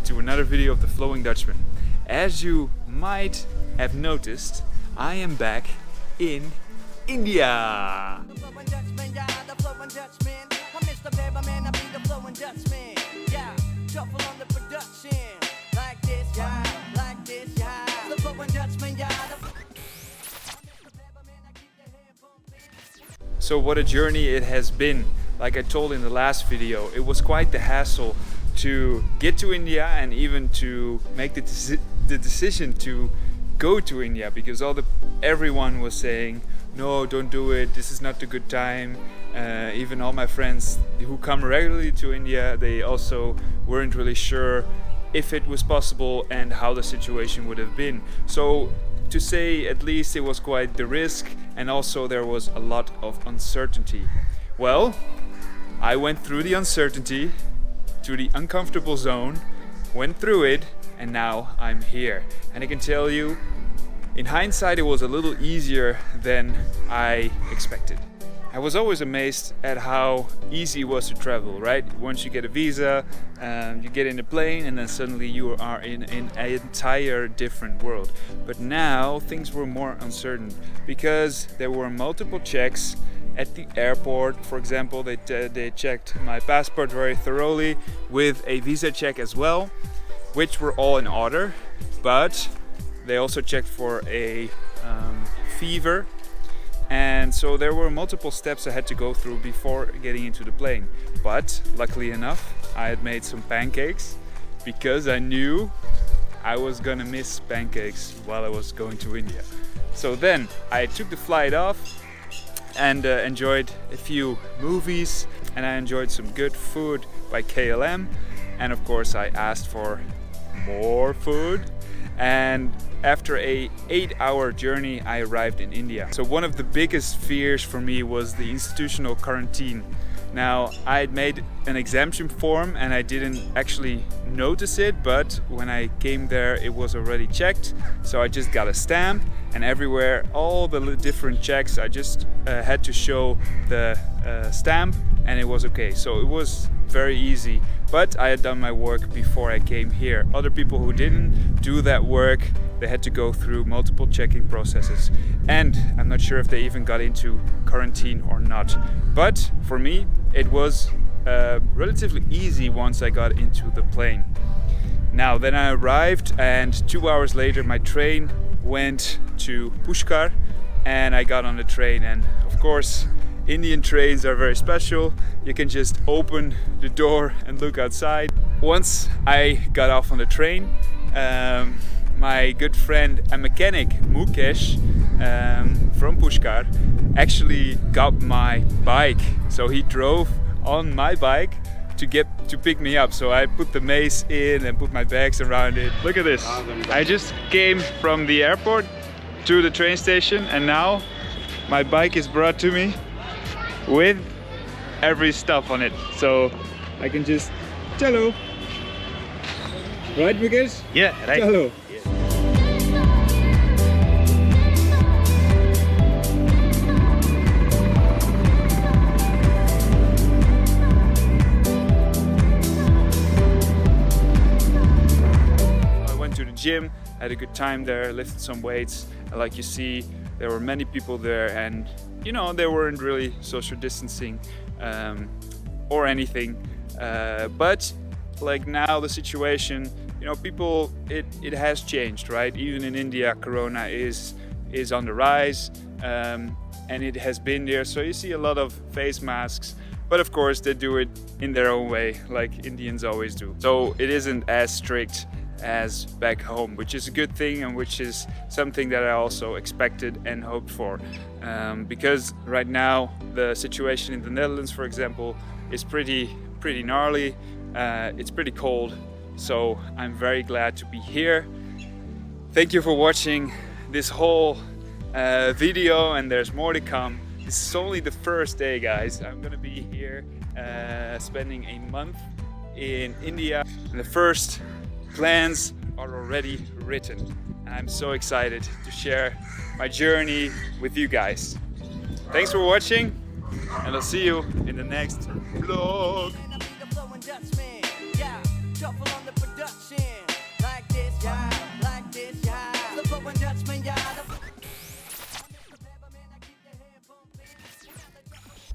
to another video of the Flowing Dutchman. As you might have noticed, I am back in India. So what a journey it has been. Like I told in the last video, it was quite the hassle to get to India and even to make the decision to go to India, because everyone was saying, no, don't do it, this is not a good time. Even all my friends who come regularly to India, they also weren't really sure if it was possible and how the situation would have been. So to say at least it was quite the risk, and also there was a lot of uncertainty. Well, I went through the uncertainty, to the uncomfortable zone, went through it, and now I'm here. And I can tell you, in hindsight, it was a little easier than I expected. I was always amazed at how easy it was to travel, right? Once you get a visa, you get in a plane, and then suddenly you are in an entire different world. But now things were more uncertain because there were multiple checks at the airport. For example, they checked my passport very thoroughly with a visa check as well, which were all in order. But they also checked for a fever. And so there were multiple steps I had to go through before getting into the plane. But luckily enough, I had made some pancakes because I knew I was gonna miss pancakes while I was going to India. So then I took the flight off and enjoyed a few movies, and I enjoyed some good food by KLM. And of course I asked for more food. And after a 8-hour journey, I arrived in India. So one of the biggest fears for me was the institutional quarantine. Now, I had made an exemption form and I didn't actually notice it, but when I came there, it was already checked. So I just got a stamp, and everywhere, all the different checks, I just had to show the stamp and it was okay. So it was very easy, but I had done my work before I came here. Other people who didn't do that work, they had to go through multiple checking processes, and I'm not sure if they even got into quarantine or not. But for me, it was relatively easy once I got into the plane. Now then I arrived, and 2 hours later my train went to Pushkar, and I got on the train. And of course, Indian trains are very special. You can just open the door and look outside. Once I got off on the train, my good friend and mechanic Mukesh from Pushkar actually got my bike. So he drove on my bike to pick me up. So I put the mace in and put my bags around it. Look at this. I just came from the airport to the train station, and now my bike is brought to me with every stuff on it, so I can just chalo. Right, Mukesh? Yeah, right. Chalo. I went to the gym, had a good time there, lifted some weights, and like you see, there were many people there, and you know, they weren't really social distancing or anything, but like now the situation, you know, people, it has changed, right? Even in India, Corona is on the rise, and it has been there. So you see a lot of face masks, but of course they do it in their own way, like Indians always do. So it isn't as strict as back home, which is a good thing, and which is something that I also expected and hoped for, because right now the situation in the Netherlands, for example, is pretty gnarly. It's pretty cold, so I'm very glad to be here. Thank you for watching this whole video, and there's more to come. This is only the first day, guys. I'm gonna be here spending a month in India, and the first plans are already written, and I'm so excited to share my journey with you guys. Thanks for watching, and I'll see you in the next vlog. Dutchman.